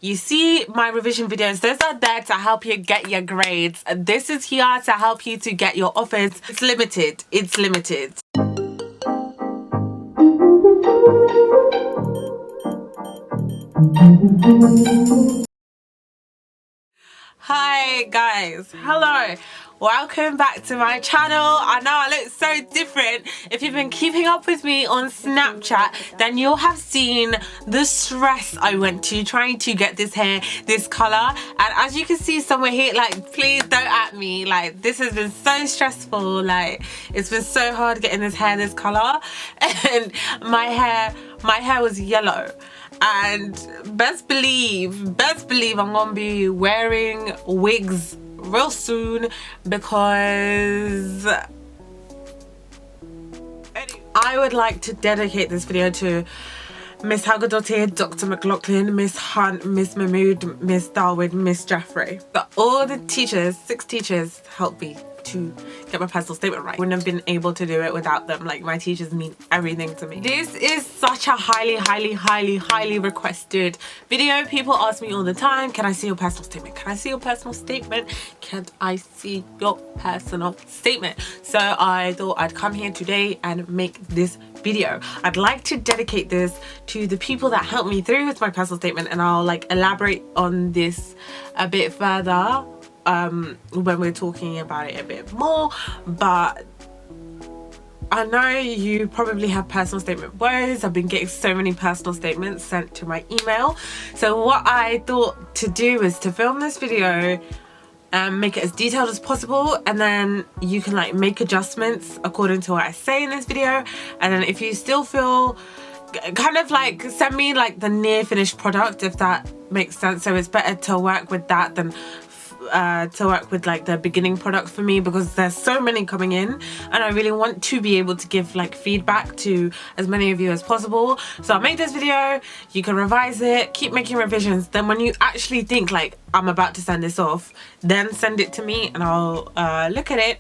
You see my revision videos, those are there to help you get your grades. This is here to help you to get your offers. It's limited. It's limited. Hi guys, hello, welcome back to my channel. I know I look so different. If you've been keeping up with me on Snapchat, then you'll have seen the stress I went to trying to get this hair this color. And as you can see somewhere here, like, please don't at me, like, this has been so stressful. Like, it's been so hard getting this hair this color. And my hair was yellow. And best believe I'm gonna be wearing wigs real soon, because I would like to dedicate this video to Miss Hagadotte, Dr. McLaughlin, Miss Hunt, Miss Mahmood, Miss Darwin, Miss Jeffrey. But all the teachers, 6 teachers, helped me to get my personal statement right. Wouldn't have been able to do it without them. Like, my teachers mean everything to me. This is such a highly requested video. People ask me all the time, can I see your personal statement? Can I see your personal statement? Can I see your personal statement? So I thought I'd come here today and make this video. I'd like to dedicate this to the people that helped me through with my personal statement, and I'll like elaborate on this a bit further when we're talking about it a bit more. But I know you probably have personal statement woes. I've been getting so many personal statements sent to my email. So what I thought to do is to film this video and make it as detailed as possible, and then you can like make adjustments according to what I say in this video. And then if you still feel kind of like, send me like the near finished product, if that makes sense. So it's better to work with that than to work with like the beginning product for me, because there's so many coming in and I really want to be able to give like feedback to as many of you as possible. So I'll make this video, you can revise it, keep making revisions, then when you actually think like I'm about to send this off, then send it to me and I'll look at it.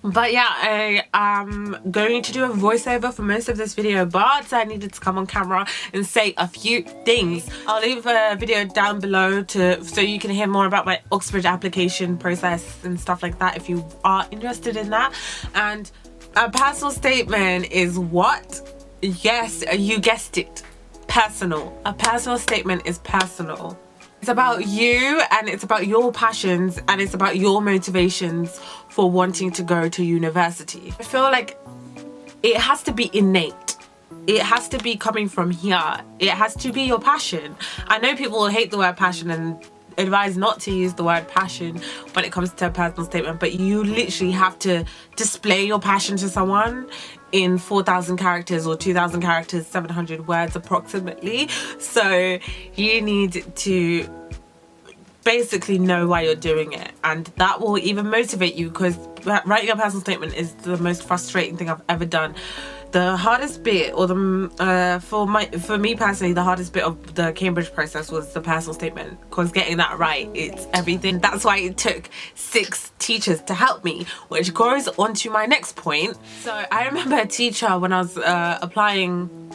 But yeah, I am going to do a voiceover for most of this video, but I needed to come on camera and say a few things. I'll leave a video down below so you can hear more about my Oxford application process and stuff like that if you are interested in that. And a personal statement is what? Yes, you guessed it, personal. A personal statement is personal. It's about you, and it's about your passions, and it's about your motivations for wanting to go to university. I feel like it has to be innate. It has to be coming from here. It has to be your passion. I know people will hate the word passion and advise not to use the word passion when it comes to a personal statement, but you literally have to display your passion to someone in 4,000 characters or 2,000 characters, 700 words approximately. So you need to basically know why you're doing it, and that will even motivate you, because writing a personal statement is the most frustrating thing I've ever done. The hardest bit, or for me personally, the hardest bit of the Cambridge process was the personal statement, because getting that right, it's everything. That's why it took 6 teachers to help me, which goes on to my next point. So I remember a teacher when I was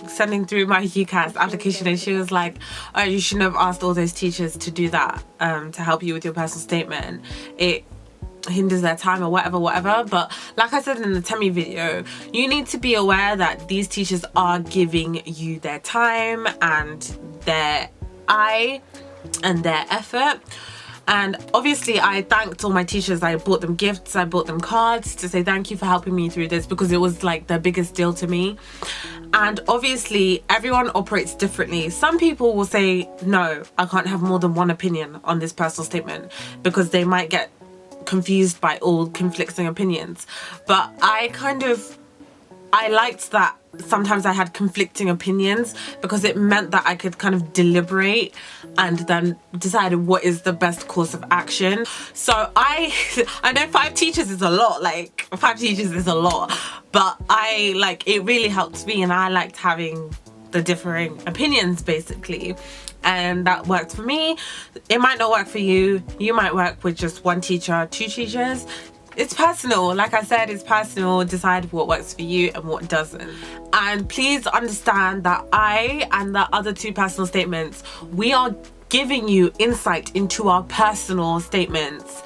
sending through my UCAS application, and she was like, oh, you shouldn't have asked all those teachers to do that, to help you with your personal statement. It hinders their time or whatever. But like I said in the Temmie video, you need to be aware that these teachers are giving you their time and their eye and their effort. And obviously I thanked all my teachers. I bought them gifts, I bought them cards to say thank you for helping me through this, because it was like the biggest deal to me. And obviously everyone operates differently. Some people will say, no, I can't have more than one opinion on this personal statement, because they might get confused by all conflicting opinions. But I liked that sometimes I had conflicting opinions, because it meant that I could kind of deliberate and then decide what is the best course of action. So I know 5 teachers is a lot, like 5 teachers is a lot, but it really helped me, and I liked having the differing opinions basically, and that worked for me. It might not work for you. You might work with just 1 teacher, 2 teachers. It's personal. Like I said, it's personal. Decide what works for you and what doesn't. And please understand that I and the other 2 personal statements, we are giving you insight into our personal statements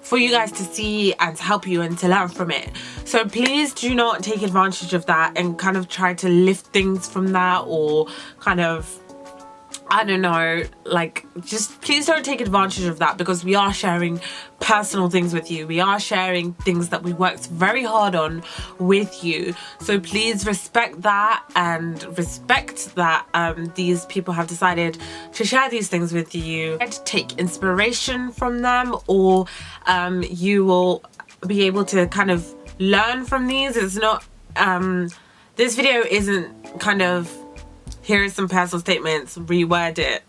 for you guys to see and to help you and to learn from it. So please do not take advantage of that and kind of try to lift things from that, or kind of, I don't know, like, just please don't take advantage of that, because we are sharing personal things with you. We are sharing things that we worked very hard on with you. So please respect that, and respect that these people have decided to share these things with you, and take inspiration from them, or you will be able to kind of learn from these. It's not, this video isn't kind of, here are some personal statements, reword it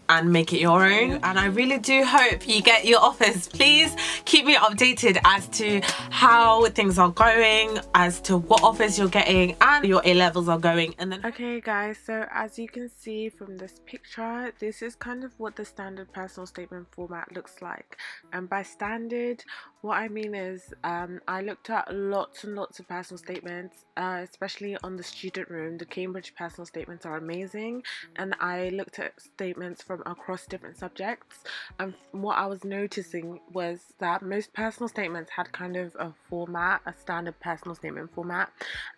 and make it your own. And I really do hope you get your offers. Please keep me updated as to how things are going, as to what offers you're getting and your A-levels are going. And then, okay guys, so as you can see from this picture, this is kind of what the standard personal statement format looks like. And by standard, what I mean is, I looked at lots and lots of personal statements, especially on the student room. The Cambridge personal statements are amazing, and I looked at statements from across different subjects, and what I was noticing was that most personal statements had kind of a format, a standard personal statement format.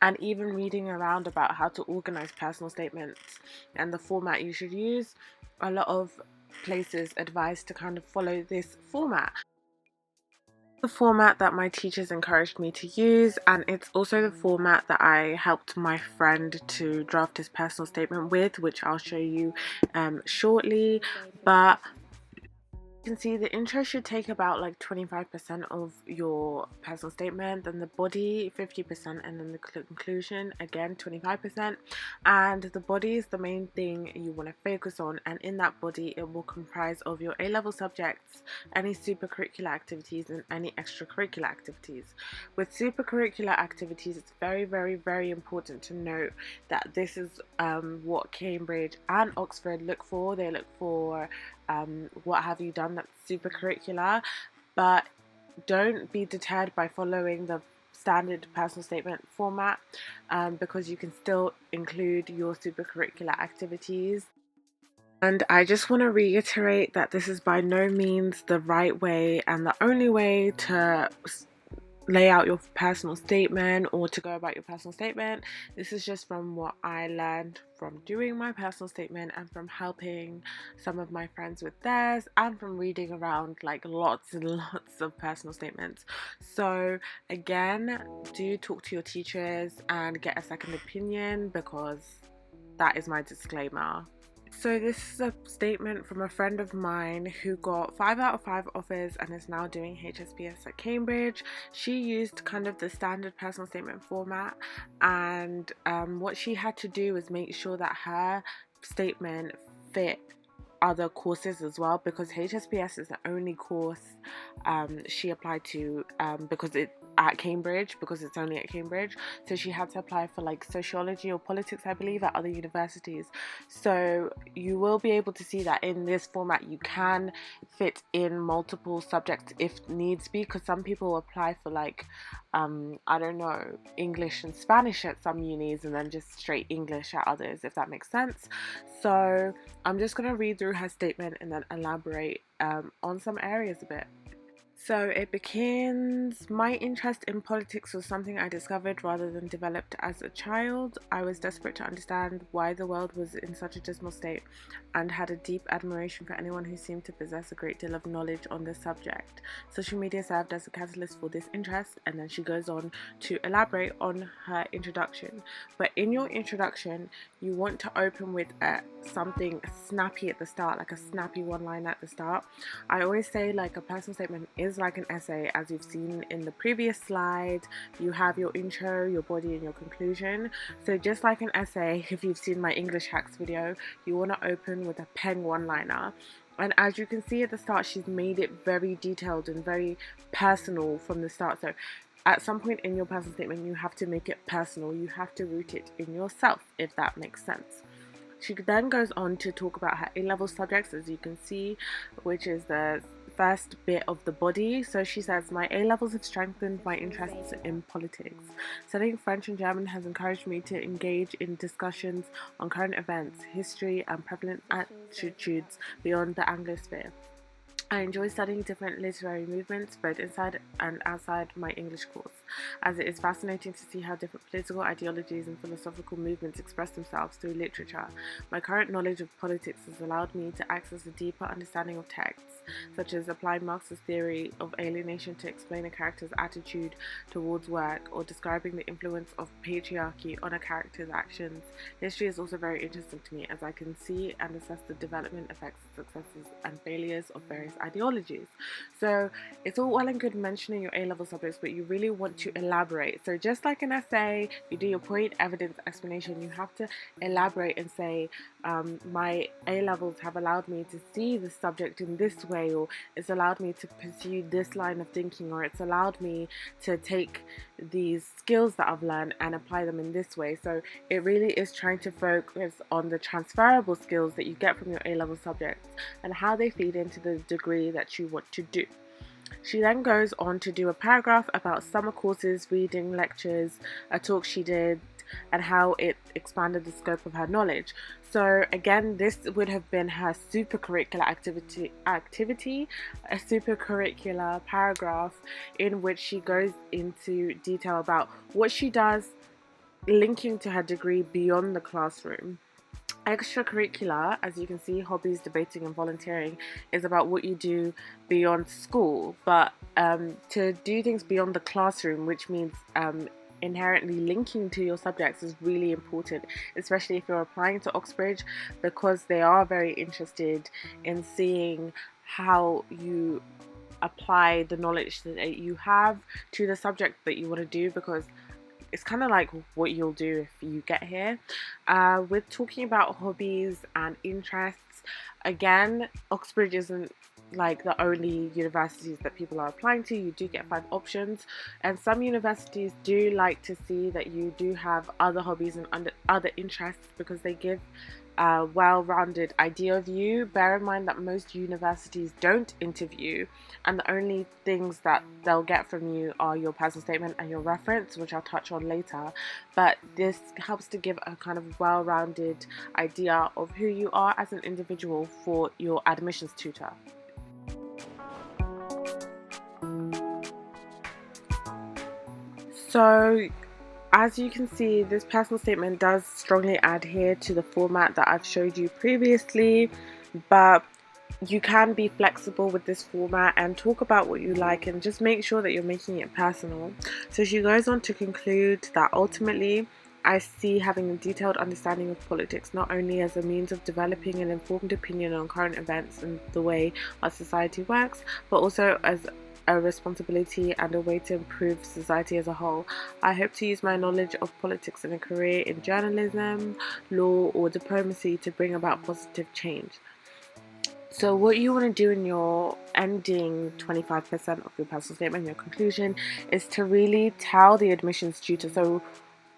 And even reading around about how to organize personal statements and the format you should use, a lot of places advise to kind of follow this format. The format that my teachers encouraged me to use, and it's also the format that I helped my friend to draft his personal statement with, which I'll show you shortly. But you can see the intro should take about like 25% of your personal statement, then the body 50%, and then the conclusion again 25%. And the body is the main thing you want to focus on, and in that body it will comprise of your A-level subjects, any supercurricular activities, and any extracurricular activities. With supercurricular activities, it's very, very, very important to note that this is what Cambridge and Oxford look for. They look for what have you done that's super curricular, but don't be deterred by following the standard personal statement format, because you can still include your super curricular activities. And I just want to reiterate that this is by no means the right way and the only way to lay out your personal statement or to go about your personal statement. This is just from what I learned from doing my personal statement, and from helping some of my friends with theirs, and from reading around like lots and lots of personal statements. So again, do talk to your teachers and get a second opinion, because that is my disclaimer. So this is a statement from a friend of mine who got 5 out of 5 offers and is now doing HSPS at Cambridge. She used kind of the standard personal statement format, and what she had to do was make sure that her statement fit other courses as well, because HSPS is the only course she applied to, because it's only at Cambridge. So she had to apply for like sociology or politics, I believe, at other universities. So you will be able to see that in this format you can fit in multiple subjects if needs be, because some people apply for like I don't know, English and Spanish at some unis and then just straight English at others, if that makes sense. So I'm just going to read through her statement and then elaborate on some areas a bit. So it begins, my interest in politics was something I discovered rather than developed as a child. I was desperate to understand why the world was in such a dismal state, and had a deep admiration for anyone who seemed to possess a great deal of knowledge on this subject. Social media served as a catalyst for this interest, and then she goes on to elaborate on her introduction. But in your introduction, you want to open with something snappy at the start, like a snappy one-liner at the start. I always say like a personal statement is like an essay, as you've seen in the previous slide. You have your intro, your body, and your conclusion. So just like an essay, if you've seen my English hacks video, you want to open with a pen one-liner. And as you can see at the start, she's made it very detailed and very personal from the start. So at some point in your personal statement, you have to make it personal. You have to root it in yourself, if that makes sense. She then goes on to talk about her A-level subjects, as you can see, which is the first bit of the body. So she says, my A levels have strengthened my interests in politics. Studying French and German has encouraged me to engage in discussions on current events, history, and prevalent attitudes beyond the Anglosphere. I enjoy studying different literary movements, both inside and outside my English course, as it is fascinating to see how different political ideologies and philosophical movements express themselves through literature. My current knowledge of politics has allowed me to access a deeper understanding of texts, such as applying Marx's theory of alienation to explain a character's attitude towards work, or describing the influence of patriarchy on a character's actions. History is also very interesting to me, as I can see and assess the development, effects, successes, and failures of various ideologies. So it's all well and good mentioning your A-level subjects, but you really want to elaborate. So just like an essay, you do your point, evidence, explanation, you have to elaborate and say, my A-levels have allowed me to see the subject in this way, or it's allowed me to pursue this line of thinking, or it's allowed me to take these skills that I've learned and apply them in this way. So it really is trying to focus on the transferable skills that you get from your A-level subjects and how they feed into the degree that you want to do. She then goes on to do a paragraph about summer courses, reading, lectures, a talk she did, and how it expanded the scope of her knowledge. So again, this would have been her supercurricular activity, a supercurricular paragraph in which she goes into detail about what she does linking to her degree beyond the classroom. Extracurricular, as you can see, hobbies, debating, and volunteering, is about what you do beyond school. But to do things beyond the classroom, which means inherently linking to your subjects, is really important, especially if you're applying to Oxbridge, because they are very interested in seeing how you apply the knowledge that you have to the subject that you want to do, because it's kind of like what you'll do if you get here. With talking about hobbies and interests, again, Oxbridge isn't like the only universities that people are applying to. You do get 5 options, and some universities do like to see that you do have other hobbies and other interests, because they give a well-rounded idea of you. Bear in mind that most universities don't interview, and the only things that they'll get from you are your personal statement and your reference, which I'll touch on later. But this helps to give a kind of well-rounded idea of who you are as an individual for your admissions tutor. So as you can see, this personal statement does strongly adhere to the format that I've showed you previously, but you can be flexible with this format and talk about what you like, and just make sure that you're making it personal. So she goes on to conclude that ultimately, I see having a detailed understanding of politics not only as a means of developing an informed opinion on current events and the way our society works, but also as a responsibility and a way to improve society as a whole. I hope to use my knowledge of politics in a career in journalism, law, or diplomacy to bring about positive change. So what you want to do in your ending 25% of your personal statement, your conclusion, is to really tell the admissions tutor. So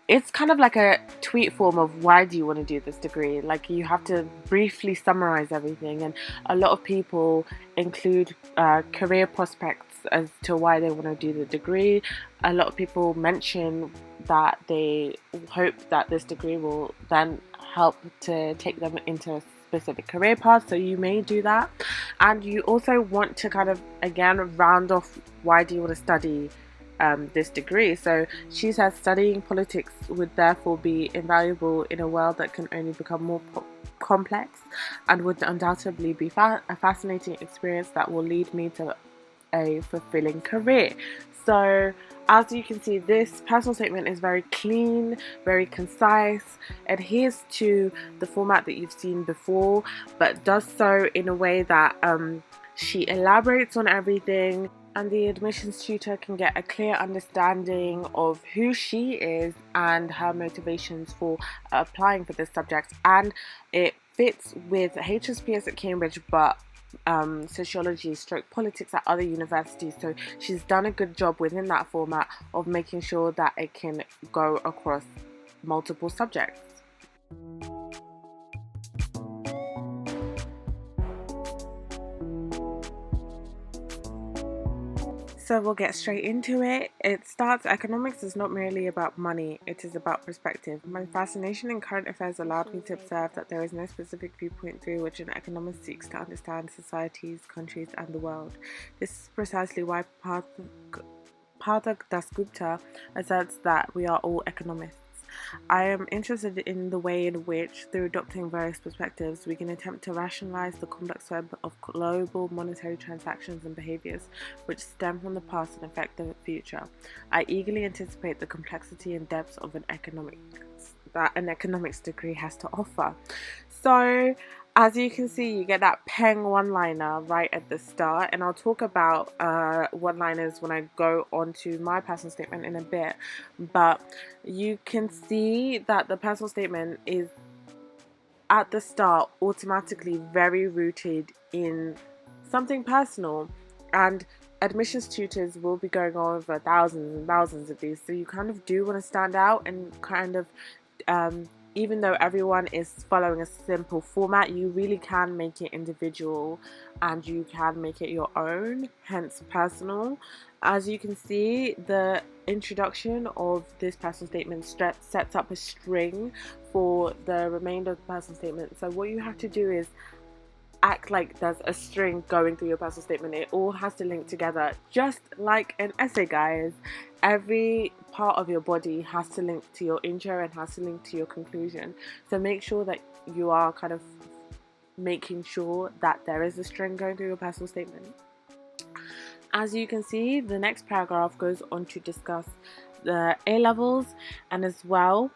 it's kind of like a tweet form of why do you want to do this degree. Like, you have to briefly summarize everything, and a lot of people include career prospects as to why they want to do the degree. A lot of people mention that they hope that this degree will then help to take them into a specific career path, so you may do that. And you also want to kind of, again, round off why do you want to study this degree. So she says studying politics would therefore be invaluable in a world that can only become more complex, and would undoubtedly be a fascinating experience that will lead me to a fulfilling career. So as you can see, this personal statement is very clean, very concise, adheres to the format that you've seen before, but does so in a way that she elaborates on everything, and the admissions tutor can get a clear understanding of who she is and her motivations for applying for this subject. And it fits with HSPS at Cambridge, but sociology / politics at other universities. So she's done a good job within that format of making sure that it can go across multiple subjects. So we'll get straight into it. Economics is not merely about money, it is about perspective. My fascination in current affairs allowed me to observe that there is no specific viewpoint through which an economist seeks to understand societies, countries, and the world. This is precisely why Partha Dasgupta asserts that we are all economists. I am interested in the way in which, through adopting various perspectives, we can attempt to rationalize the complex web of global monetary transactions and behaviors which stem from the past and affect the future. I eagerly anticipate the complexity and depths of that an economics degree has to offer. So, as you can see, you get that peng one-liner right at the start, and I'll talk about one-liners when I go on to my personal statement in a bit, but you can see that the personal statement is at the start automatically very rooted in something personal, and admissions tutors will be going over thousands and thousands of these, so you kind of do want to stand out and kind of even though everyone is following a simple format, you really can make it individual and you can make it your own, hence personal. As you can see, the introduction of this personal statement sets up a string for the remainder of the personal statement. So what you have to do is act like there's a string going through your personal statement. It all has to link together, just like an essay, guys. Every part of your body has to link to your intro and has to link to your conclusion. So make sure that you are kind of making sure that there is a string going through your personal statement. As you can see, the next paragraph goes on to discuss the A levels, and as well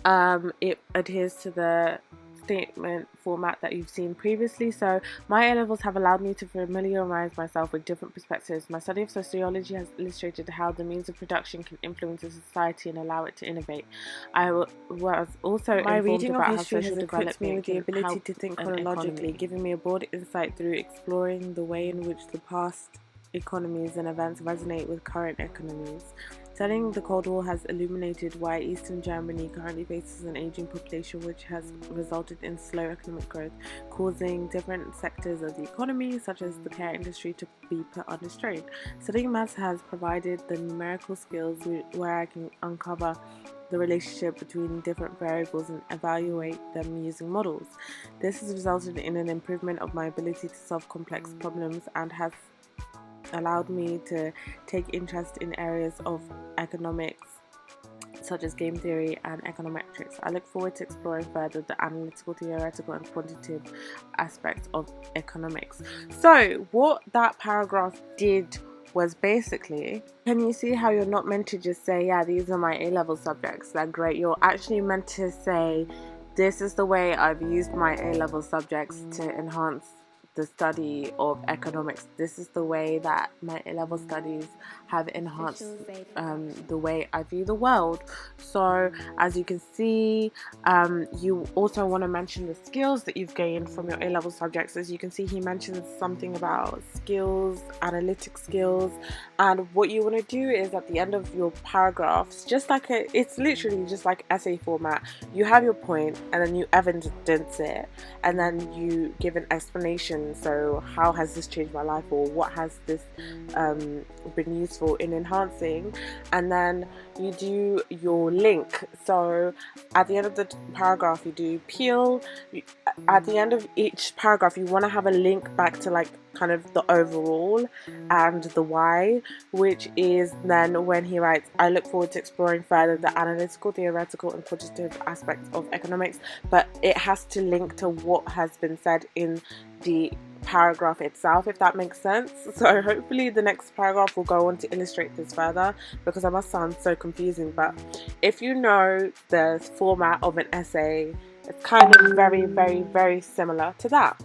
it adheres to the statement format that you've seen previously. So my A levels have allowed me to familiarize myself with different perspectives. My study of sociology has illustrated how the means of production can influence a society and allow it to innovate. I was also my informed reading about of how history social has equipped me with the ability to think chronologically, giving me a broad insight through exploring the way in which the past economies and events resonate with current economies. Studying the Cold War has illuminated why Eastern Germany currently faces an aging population, which has resulted in slow economic growth, causing different sectors of the economy, such as the care industry, to be put under strain. Studying maths has provided the numerical skills where I can uncover the relationship between different variables and evaluate them using models. This has resulted in an improvement of my ability to solve complex problems and has allowed me to take interest in areas of economics such as game theory and econometrics. I look forward to exploring further the analytical, theoretical and quantitative aspects of economics. So what that paragraph did was basically, can you see how you're not meant to just say, yeah, these are my A-level subjects, they're great? You're actually meant to say, this is the way I've used my A-level subjects to enhance the study of economics. This is the way that my A-level studies have enhanced the way I view the world. So as you can see, you also want to mention the skills that you've gained from your A-level subjects. As you can see, he mentions something about skills, analytic skills, and what you want to do is at the end of your paragraphs, it's literally just like essay format. You have your point and then you evidence it and then you give an explanation. So how has this changed my life, or what has this been useful in enhancing, and then you do your link. So at the end of the paragraph you do peel. At the end of each paragraph you want to have a link back to like kind of the overall and the why, which is then when he writes, I look forward to exploring further the analytical, theoretical and quantitative aspects of economics, but it has to link to what has been said in the paragraph itself, if that makes sense. So hopefully the next paragraph will go on to illustrate this further, because I must sound so confusing, but if you know the format of an essay, it's kind of very, very, very similar to that.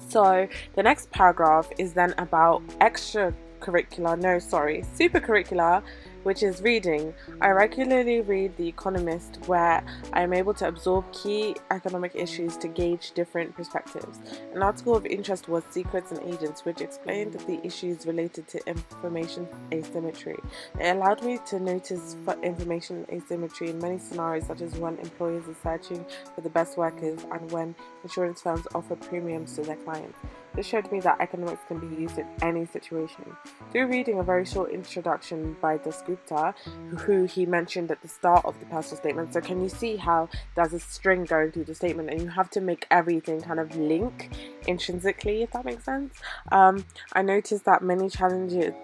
So the next paragraph is then about supercurricular, which is reading. I regularly read The Economist, where I am able to absorb key economic issues to gauge different perspectives. An article of interest was Secrets and Agents, which explained the issues related to information asymmetry. It allowed me to notice information asymmetry in many scenarios, such as when employers are searching for the best workers and when insurance firms offer premiums to their clients. This showed me that economics can be used in any situation. Through reading a very short introduction by Dasgupta, who he mentioned at the start of the personal statement, so can you see how there's a string going through the statement and you have to make everything kind of link intrinsically, if that makes sense? I noticed that many challenges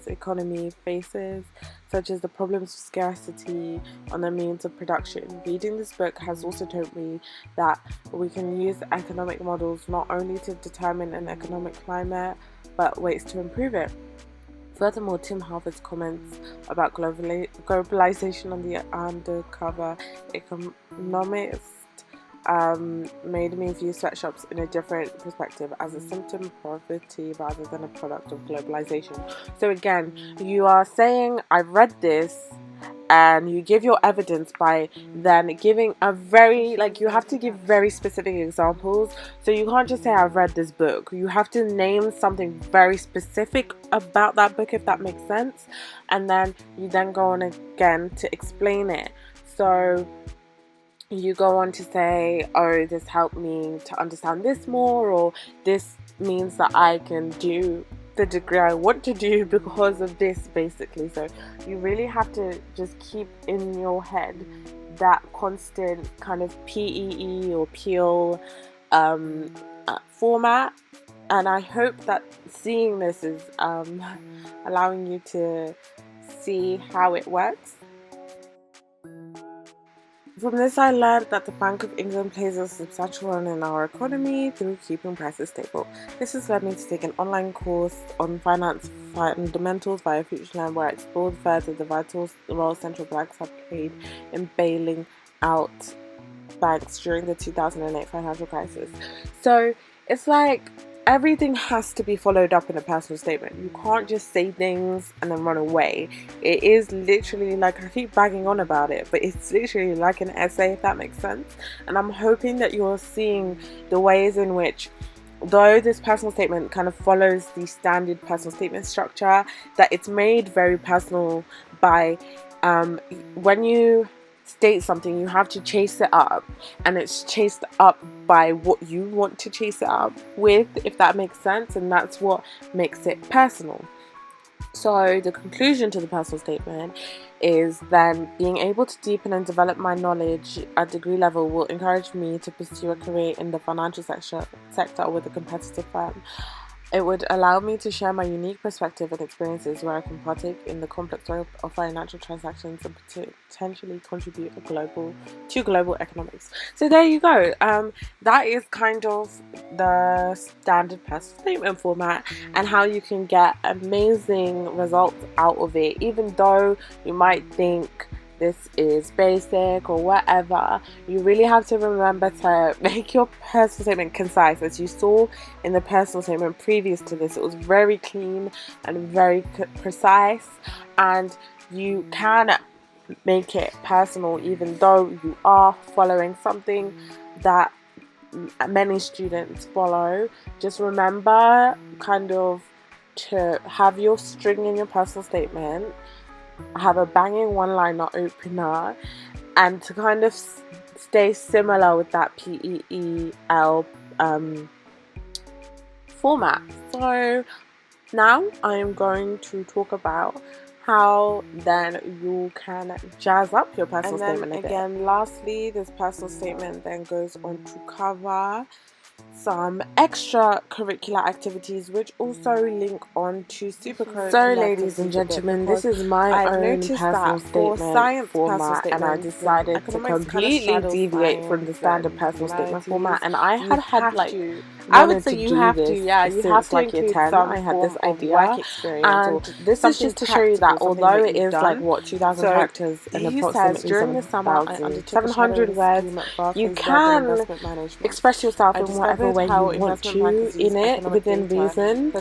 economy faces, such as the problems of scarcity on the means of production. Reading this book has also taught me that we can use economic models not only to determine an economic climate, but ways to improve it. Furthermore, Tim Harford's comments about globalization on the undercover economist made me view sweatshops in a different perspective, as a symptom of poverty rather than a product of globalization. So again, you are saying, I've read this, and you give your evidence by then giving a very, you have to give very specific examples. So you can't just say, I've read this book. You have to name something very specific about that book, if that makes sense. And then you then go on again to explain it. So you go on to say, oh, this helped me to understand this more, or this means that I can do the degree I want to do because of this, basically. So you really have to just keep in your head that constant kind of PEE or PEEL format, and I hope that seeing this is allowing you to see how it works. From this, I learned that the Bank of England plays a substantial role in our economy through keeping prices stable. This has led me to take an online course on finance fundamentals via FutureLearn, where I explored further the vital role central banks have played in bailing out banks during the 2008 financial crisis. So it's like everything has to be followed up in a personal statement. You can't just say things and then run away. It is literally, like, I keep bagging on about it, but it's literally like an essay, if that makes sense. And I'm hoping that you're seeing the ways in which, though this personal statement kind of follows the standard personal statement structure, that it's made very personal by when you state something, you have to chase it up, and it's chased up by what you want to chase it up with, if that makes sense, and that's what makes it personal. So the conclusion to the personal statement is then being able to deepen and develop my knowledge at degree level will encourage me to pursue a career in the financial sector with a competitive firm. It would allow me to share my unique perspective and experiences where I can partake in the complex world of financial transactions and potentially contribute to global economics. So there you go. That is kind of the standard personal statement format, and how you can get amazing results out of it, even though you might think this is basic or whatever. You really have to remember to make your personal statement concise. As you saw in the personal statement previous to this, it was very clean and very precise, and you can make it personal even though you are following something that many students follow. Just remember kind of to have your string in your personal statement, have a banging one-liner opener, and to kind of stay similar with that PEEL format. So now I am going to talk about how then you can jazz up your personal statement a bit. Again, lastly, this personal statement then goes on to cover some extracurricular activities which also link on to supercurricular. So ladies and gentlemen, this is my own personal statement format, and I decided to completely deviate from the standard personal statement format, and I had like, I would say you have to, yeah, you have to include some. I had this idea, and this is just to show you that although it is like what 2,000 characters and approximately during the summer 700 words, you can express yourself in whatever way you want to in it within reason.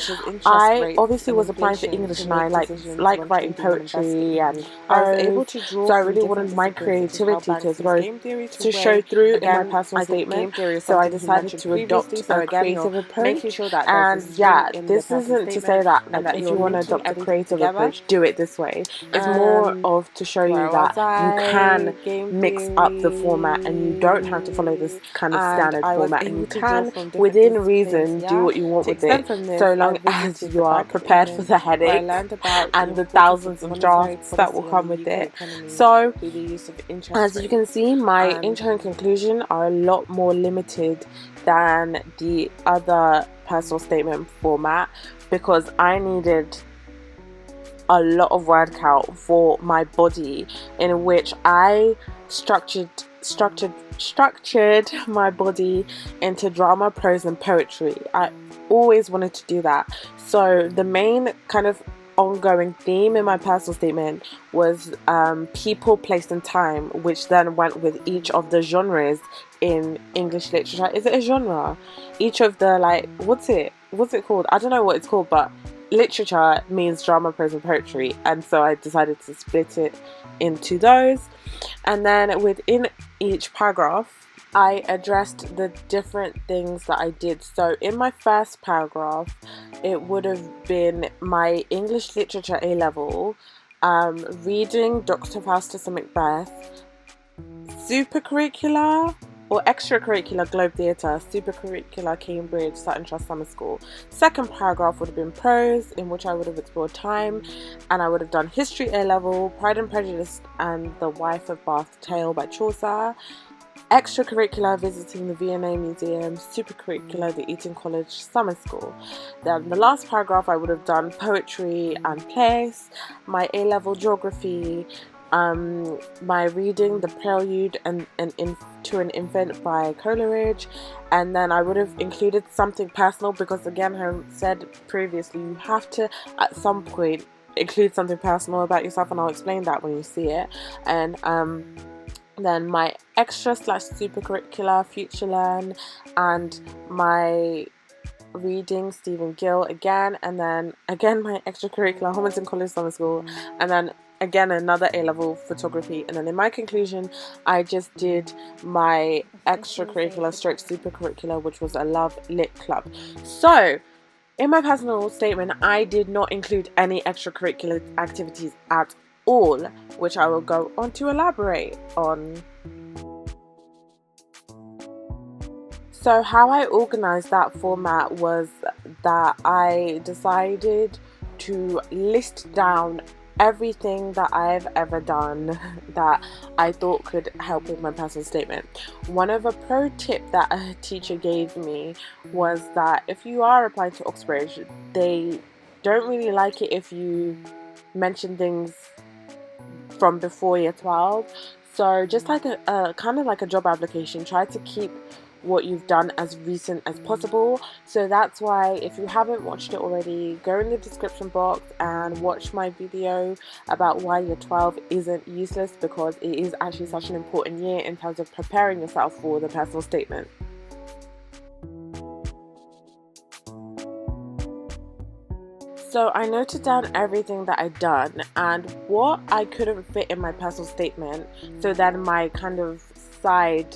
I obviously was applying for English, and I like writing poetry, and I was able to draw. So I really wanted my creativity to show through in my personal statement. So I decided to adopt a creative approach. And yeah, this isn't to say that if you want to adopt a creative approach, do it this way. It's more of to show you that you can mix up the format, and you don't have to follow this kind of standard format, and you can from different within disciplines, reason, yeah? do what you want To with extend it, from this, so I long as visited you the are Bank of prepared for England, the where I headache learned about and the importance of thousands of monetary drafts that will policy come on the with UK it. economy So, through the use of interest as you rates. can see, my And intro and conclusion are a lot more limited than the other personal statement format, because I needed a lot of word count for my body, in which I structured my body into drama, prose and poetry. I always wanted to do that. So the main kind of ongoing theme in my personal statement was people, place and time, which then went with each of the genres in English literature. Is it a genre? Each of the, like, what's it called? I don't know what it's called, but literature means drama, prose and poetry, and so I decided to split it into those. And then within each paragraph I addressed the different things that I did. So in my first paragraph, it would have been my English literature A level, reading Dr. Faustus and Macbeth, supercurricular or extracurricular Globe Theatre, supercurricular Cambridge Sutton Trust Summer School. Second paragraph would have been prose, in which I would have explored time, and I would have done history A level, Pride and Prejudice and the Wife of Bath Tale by Chaucer, extracurricular visiting the V&A Museum, supercurricular the Eton College Summer School. Then the last paragraph I would have done poetry and place, my A level geography, my reading The Prelude and to an Infant by Coleridge, and then I would have included something personal, because again, I said previously, you have to at some point include something personal about yourself, and I'll explain that when you see it. And then my extra / supercurricular Future Learn, and my reading Stephen Gill again, and then again my extracurricular Homerton College Summer School, and then again another A-level photography. And then in my conclusion, I just did my extracurricular / supercurricular, which was a Love Lit Club. So in my personal statement, I did not include any extracurricular activities at all, which I will go on to elaborate on. So how I organized that format was that I decided to list down everything that I've ever done that I thought could help with my personal statement. One of a pro tip that a teacher gave me was that if you are applying to Oxbridge, they don't really like it if you mention things from before year 12. So just like a kind of like a job application, try to keep what you've done as recent as possible. So that's why, if you haven't watched it already, go in the description box and watch my video about why year 12 isn't useless, because it is actually such an important year in terms of preparing yourself for the personal statement. So I noted down everything that I'd done and what I couldn't fit in my personal statement. So then my kind of side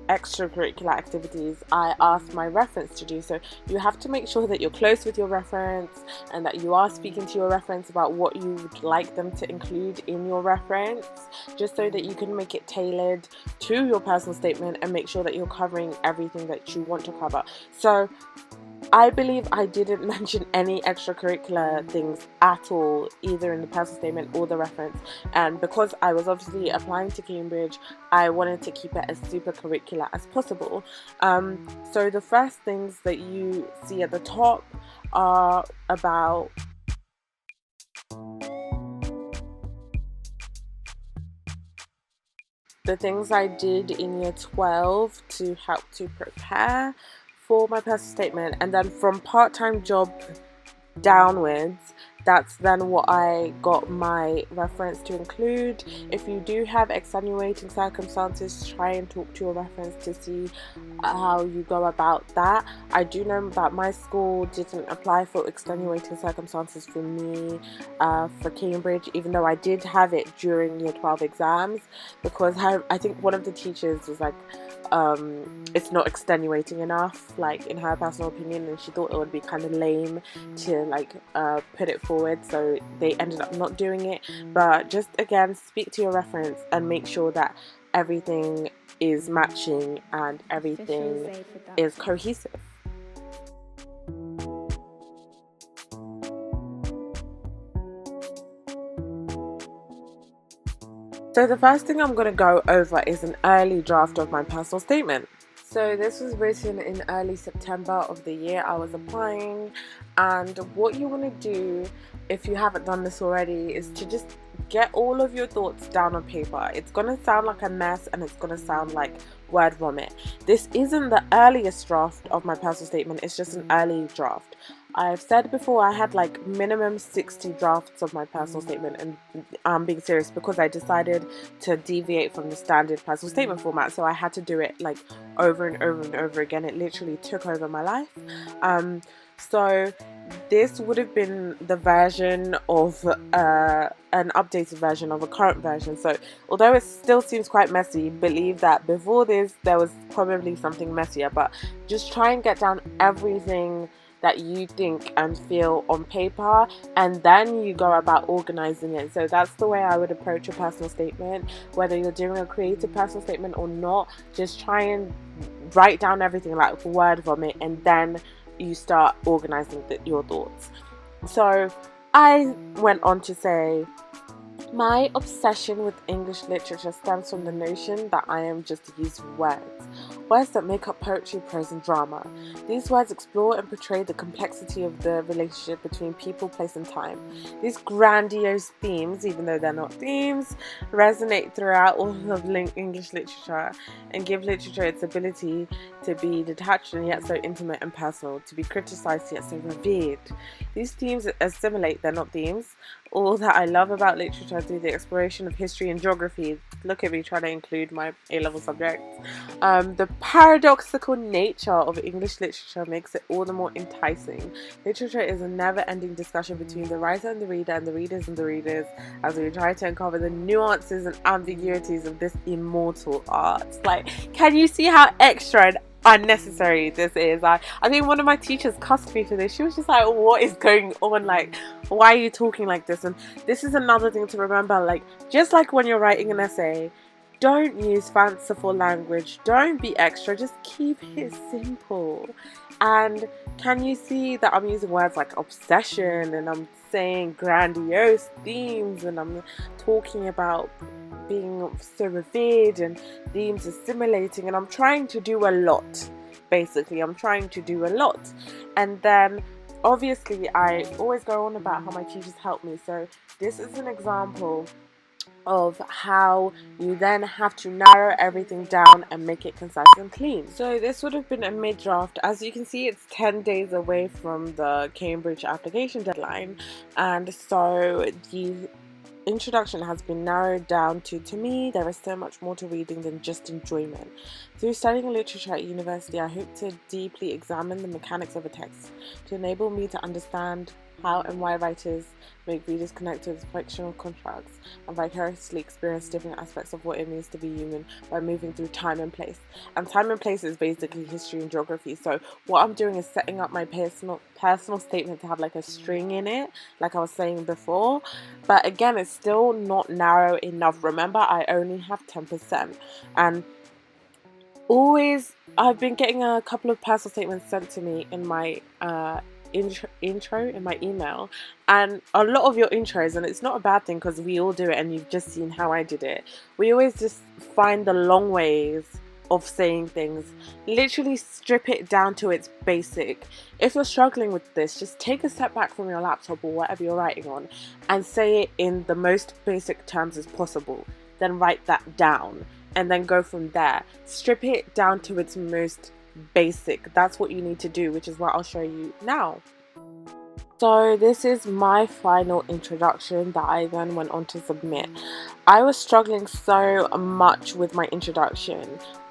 extracurricular activities, I asked my reference to do. So you have to make sure that you're close with your reference and that you are speaking to your reference about what you would like them to include in your reference, just so that you can make it tailored to your personal statement and make sure that you're covering everything that you want to cover. So I believe I didn't mention any extracurricular things at all, either in the personal statement or the reference. And because I was obviously applying to Cambridge, I wanted to keep it as super curricular as possible. So the first things that you see at the top are about the things I did in year 12 to help to prepare for my personal statement. And then from part-time job downwards, that's then what I got my reference to include. If you do have extenuating circumstances, try and talk to your reference to see how you go about that. I do know that my school didn't apply for extenuating circumstances for me for Cambridge, even though I did have it during year 12 exams, because I think one of the teachers was like, it's not extenuating enough, like in her personal opinion, and she thought it would be kind of lame to like put it forward, so they ended up not doing it. But just again, speak to your reference and make sure that everything is matching and everything is cohesive. So the first thing I'm going to go over is an early draft of my personal statement. So this was written in early September of the year I was applying, and what you want to do if you haven't done this already is to just get all of your thoughts down on paper. It's going to sound like a mess and it's going to sound like word vomit. This isn't the earliest draft of my personal statement, it's just an early draft. I've said before I had like minimum 60 drafts of my personal statement, and I'm being serious because I decided to deviate from the standard personal statement format, so I had to do it like over and over and over again. It literally took over my life. So this would have been the version of an updated version of a current version. So although it still seems quite messy, believe that before this there was probably something messier, but just try and get down everything that you think and feel on paper, and then you go about organizing it. So that's the way I would approach a personal statement. Whether you're doing a creative personal statement or not, just try and write down everything like word vomit, and then you start organizing your thoughts. So I went on to say, my obsession with English literature stems from the notion that I am just using words that make up poetry, prose and drama. These words explore and portray the complexity of the relationship between people, place and time. These grandiose themes, even though they're not themes, resonate throughout all of English literature and give literature its ability to be detached and yet so intimate and personal, to be criticized yet so revered. These themes assimilate, they're not themes, all that I love about literature through the exploration of history and geography. Look at me trying to include my A-level subjects. The paradoxical nature of English literature makes it all the more enticing. Literature is a never-ending discussion between the writer and the reader, and the readers and the readers, as we try to uncover the nuances and ambiguities of this immortal art. Like, can you see how extra and unnecessary this is? I think one of my teachers cussed me for this. She was just like, what is going on? Like, why are you talking like this? And this is another thing to remember, like, just like when you're writing an essay, don't use fanciful language, don't be extra, just keep it simple. And can you see that I'm using words like obsession, and I'm saying grandiose themes, and I'm talking about being so revered and themes assimilating, and I'm trying to do a lot. Basically, I'm trying to do a lot. And then obviously I always go on about how my teachers helped me, so this is an example of how you then have to narrow everything down and make it concise and clean. So this would have been a mid-draft. As you can see, it's 10 days away from the Cambridge application deadline, and so the introduction has been narrowed down to me, there is so much more to reading than just enjoyment. Through studying literature at university, I hope to deeply examine the mechanics of a text to enable me to understand how and why writers make readers connect with fictional constructs and vicariously experience different aspects of what it means to be human by moving through time and place. And time and place is basically history and geography. So what I'm doing is setting up my personal statement to have like a string in it, like I was saying before. But again, it's still not narrow enough. Remember, I only have 10%. And always, I've been getting a couple of personal statements sent to me in my intro in my email, and a lot of your intros, and it's not a bad thing because we all do it, and you've just seen how I did it. We always just find the long ways of saying things, literally strip it down to its basic. If you're struggling with this, just take a step back from your laptop or whatever you're writing on and say it in the most basic terms as possible, then write that down and then go from there. Strip it down to its most basic. That's what you need to do, which is what I'll show you now. So this is my final introduction that I then went on to submit. I was struggling so much with my introduction.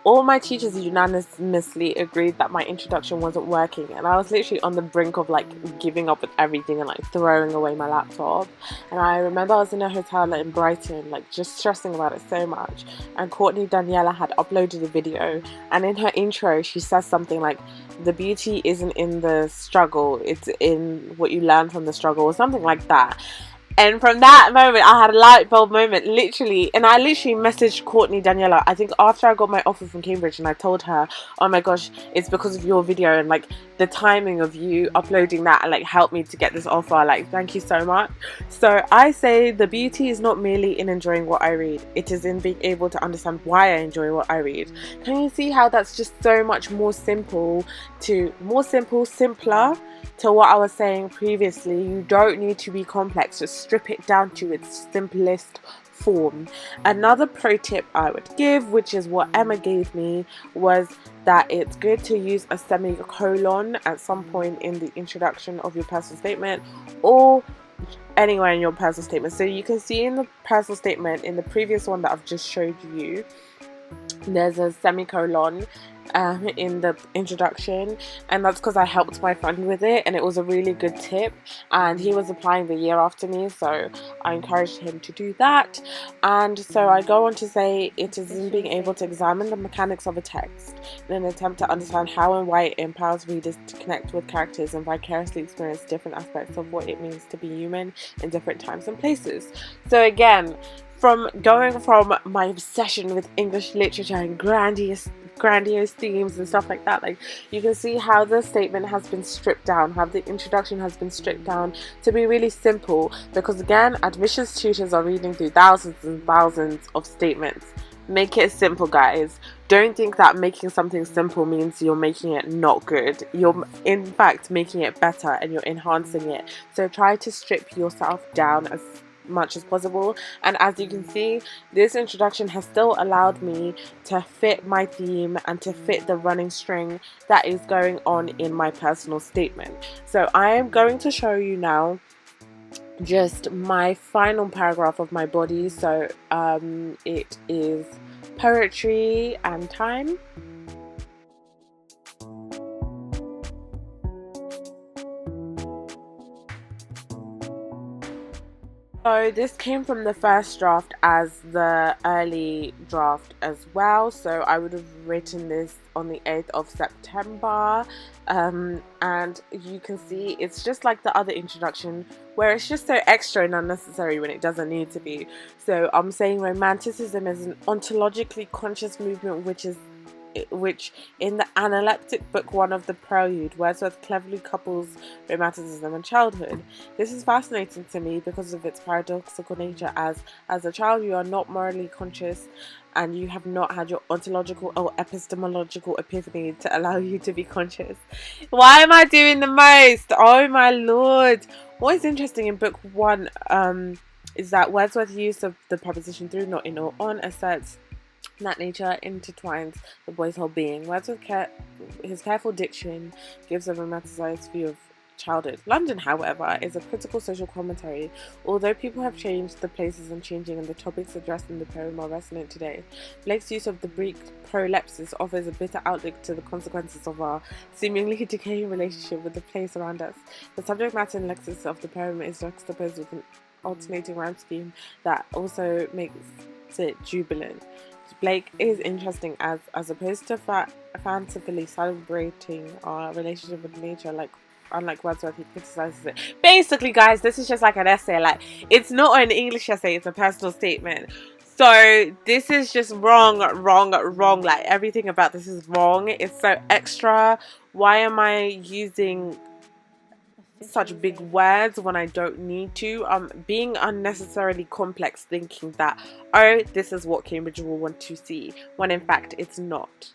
All my teachers unanimously agreed that my introduction wasn't working, and I was literally on the brink of like giving up with everything and like throwing away my laptop. And I remember I was in a hotel in Brighton, like just stressing about it so much, and Courtney Daniela had uploaded a video, and in her intro she says something like, the beauty isn't in the struggle, it's in what you learn from the struggle, or something like that. And from that moment, I had a light bulb moment, literally. And I literally messaged Courtney Daniela, I think after I got my offer from Cambridge, and I told her, oh my gosh, it's because of your video and like the timing of you uploading that like helped me to get this offer. Like, thank you so much. So I say the beauty is not merely in enjoying what I read. It is in being able to understand why I enjoy what I read. Can you see how that's just so much more simpler to what I was saying previously? You don't need to be complex, just strip it down to its simplest form. Another pro tip I would give, which is what Emma gave me, was that it's good to use a semicolon at some point in the introduction of your personal statement or anywhere in your personal statement. So you can see in the personal statement, in the previous one that I've just showed you, there's a semicolon in the introduction, and that's because I helped my friend with it, and it was a really good tip, and he was applying the year after me, so I encouraged him to do that. And so I go on to say it is in being able to examine the mechanics of a text in an attempt to understand how and why it empowers readers to connect with characters and vicariously experience different aspects of what it means to be human in different times and places. So again, from going from my obsession with English literature and grandiose themes and stuff like that, like you can see how the statement has been stripped down, how the introduction has been stripped down to be really simple, because again, admissions tutors are reading through thousands and thousands of statements. Make it simple, guys. Don't think that making something simple means you're making it not good. You're in fact making it better and you're enhancing it. So try to strip yourself down as much as possible. And as you can see, this introduction has still allowed me to fit my theme and to fit the running string that is going on in my personal statement. So I am going to show you now just my final paragraph of my body. So it is poetry and time. So this came from the first draft as the early draft as well. So I would have written this on the 8th of September. And you can see it's just like the other introduction, where it's just so extra and unnecessary when it doesn't need to be. So I'm saying romanticism is an ontologically conscious movement which in the analeptic book 1 of the Prelude, Wordsworth cleverly couples romanticism and childhood. This is fascinating to me because of its paradoxical nature, as a child you are not morally conscious and you have not had your ontological or epistemological epiphany to allow you to be conscious. Why am I doing the most? Oh my lord. What is interesting in book 1 is that Wordsworth's use of the preposition through, not in or on, asserts that nature intertwines the boy's whole being. Wordsworth, his careful diction gives a romanticized view of childhood. London, however, is a critical social commentary. Although people have changed, the places are changing, and the topics addressed in the poem are resonant today. Blake's use of the Greek prolepsis offers a bitter outlook to the consequences of our seemingly decaying relationship with the place around us. The subject matter and lexis of the poem is juxtaposed with an alternating rhyme scheme that also makes it jubilant. Blake is interesting as opposed to fancifully celebrating our relationship with nature, unlike Wordsworth, he criticizes it. Basically, guys, this is just like an essay. Like, it's not an English essay, it's a personal statement. So this is just wrong. Like, everything about this is wrong. It's so extra. Why am I using such big words when I don't need to? Being unnecessarily complex, thinking that, oh, this is what Cambridge will want to see, when in fact it's not.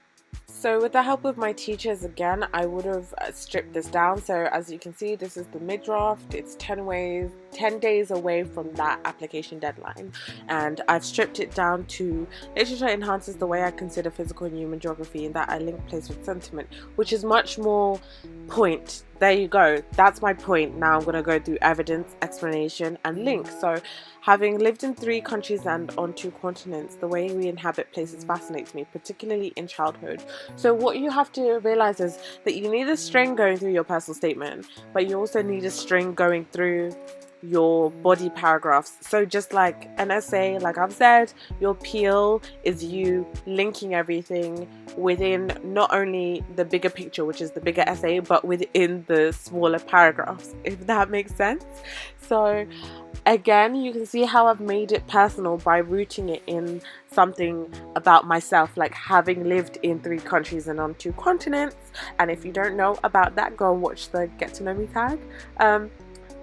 So with the help of my teachers again, I would have stripped this down. So as you can see, this is the mid-draft. It's 10 days away from that application deadline. And I've stripped it down to literature enhances the way I consider physical and human geography, and that I link place with sentiment, which is much more point. There you go. That's my point. Now I'm going to go through evidence, explanation, and link. So having lived in 3 countries and on 2 continents, the way we inhabit places fascinates me, particularly in childhood. So what you have to realize is that you need a string going through your personal statement, but you also need a string going through your body paragraphs. So just like an essay, like I've said, your peel is you linking everything within not only the bigger picture, which is the bigger essay, but within the smaller paragraphs, if that makes sense. So again, you can see how I've made it personal by rooting it in something about myself, like having lived in 3 countries and on 2 continents. And if you don't know about that, go and watch the Get to Know Me tag.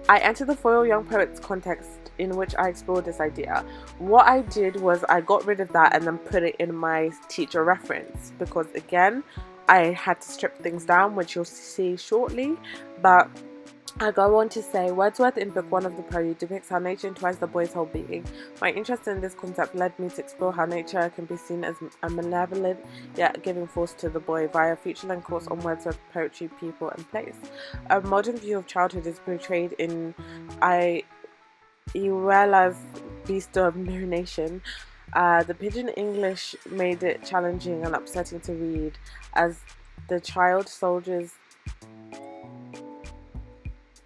I entered the Foil Young Poets context in which I explored this idea. What I did was I got rid of that and then put it in my teacher reference, because again, I had to strip things down, which you'll see shortly. But I go on to say, Wordsworth in Book 1 of the Prelude depicts how nature entwines the boy's whole being. My interest in this concept led me to explore how nature can be seen as a malevolent yet giving force to the boy via a feature-length course on Wordsworth poetry, people and place. A modern view of childhood is portrayed in Iuela's Beast of No Nation. The pidgin English made it challenging and upsetting to read, as the child soldier's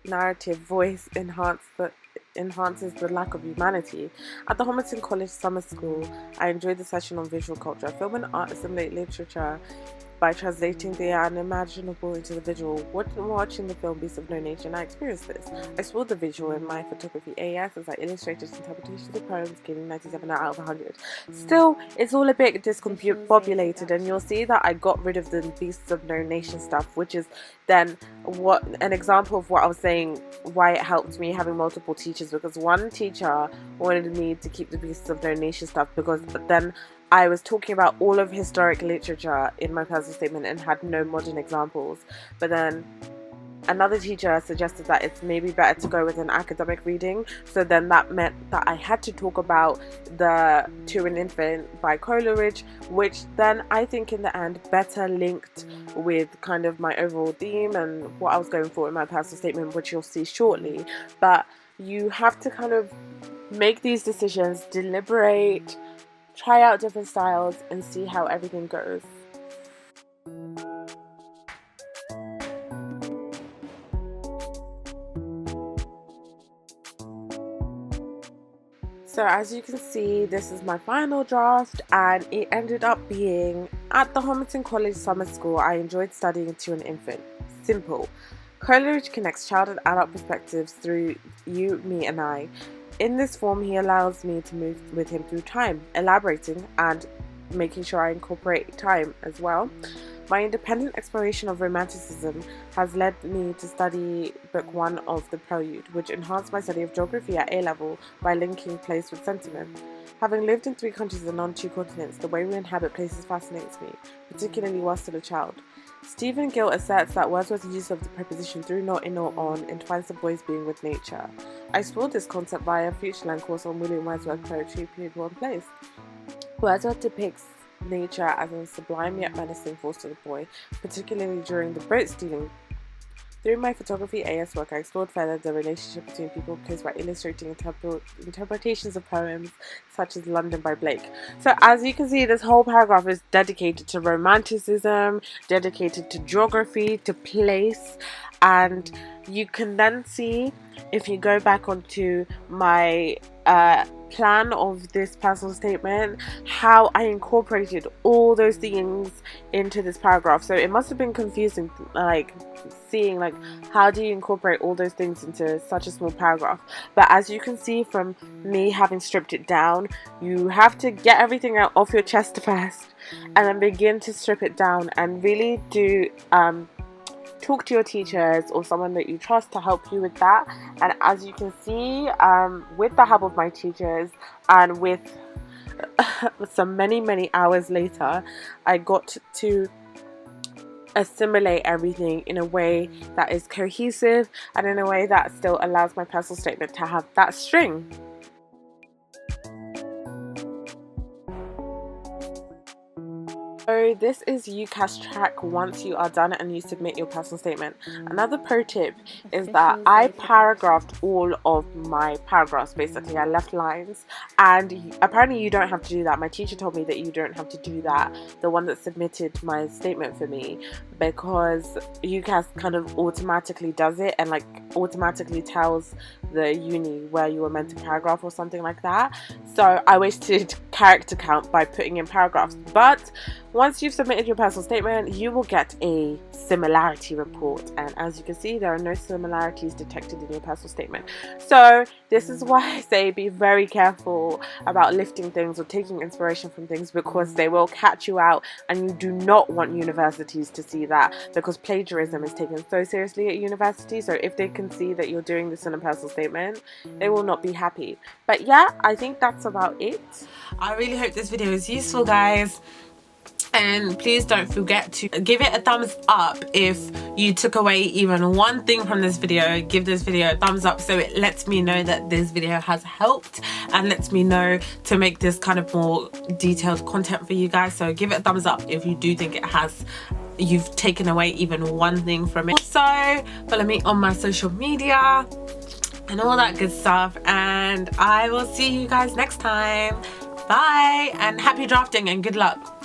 narrative voice enhances the lack of humanity. At the Homerton College Summer School, I enjoyed the session on visual culture. Film and art assimilate literature by translating the unimaginable into the visual. Watching the film Beast of No Nation, I experienced this. I explored the visual in my photography AS as I illustrated interpretations of poems, giving 97 out of 100. Still, it's all a bit discombobulated, and you'll see that I got rid of the Beasts of No Nation stuff, which is then an example of what I was saying, why it helped me having multiple teachers, because one teacher wanted me to keep the Beasts of No Nation stuff, because then I was talking about all of historic literature in my personal statement and had no modern examples. But then another teacher suggested that it's maybe better to go with an academic reading. So then that meant that I had to talk about the To an Infant by Coleridge, which then I think in the end better linked with kind of my overall theme and what I was going for in my personal statement, which you'll see shortly. But you have to kind of make these decisions, deliberate, try out different styles and see how everything goes. So as you can see, this is my final draft, and it ended up being, at the Homerton College Summer School, I enjoyed studying To an Infant. Simple. Coleridge connects child and adult perspectives through you, me and I. In this form, he allows me to move with him through time, elaborating and making sure I incorporate time as well. My independent exploration of romanticism has led me to study Book 1 of the Prelude, which enhanced my study of geography at A level by linking place with sentiment. Having lived in 3 countries and on 2 continents, the way we inhabit places fascinates me, particularly while still a child. Stephen Gill asserts that Wordsworth's use of the preposition through, not, in, or on entwines the boy's being with nature. I explored this concept via a future-length course on William Wordsworth poetry, people and place. Wordsworth depicts nature as a sublime yet menacing force to the boy, particularly during the boat stealing. Through my photography AS work, I explored further the relationship between people and place by illustrating interpretations of poems such as London by Blake. So as you can see, this whole paragraph is dedicated to romanticism, dedicated to geography, to place, and you can then see, if you go back onto my plan of this personal statement, how I incorporated all those things into this paragraph. So it must have been confusing, like seeing like how do you incorporate all those things into such a small paragraph. But as you can see from me having stripped it down, you have to get everything out off your chest first and then begin to strip it down and really do talk to your teachers or someone that you trust to help you with that. And as you can see, with the help of my teachers and with some many hours later, I got to assimilate everything in a way that is cohesive and in a way that still allows my personal statement to have that string. So this is UCAS track once you are done and you submit your personal statement. Another pro tip is that I paragraphed all of my paragraphs. Basically, I left lines, and apparently you don't have to do that. My teacher told me that you don't have to do that, the one that submitted my statement for me. because UCAS kind of automatically does it and like automatically tells the uni where you were meant to paragraph or something like that. So I wasted character count by putting in paragraphs. But once you've submitted your personal statement, you will get a similarity report, and as you can see, there are no similarities detected in your personal statement. So this is why I say be very careful about lifting things or taking inspiration from things, because they will catch you out, and you do not want universities to see that, because plagiarism is taken so seriously at university. So if they can see that you're doing this in a personal statement, they will not be happy. But yeah, I think that's about it. I really hope this video is useful, guys. And please don't forget to give it a thumbs up if you took away even one thing from this video. Give this video a thumbs up so it lets me know that this video has helped and lets me know to make this kind of more detailed content for you guys. So give it a thumbs up if you do think it has, you've taken away even one thing from it. Also, follow me on my social media and all that good stuff, and I will see you guys next time. Bye, and happy drafting and good luck.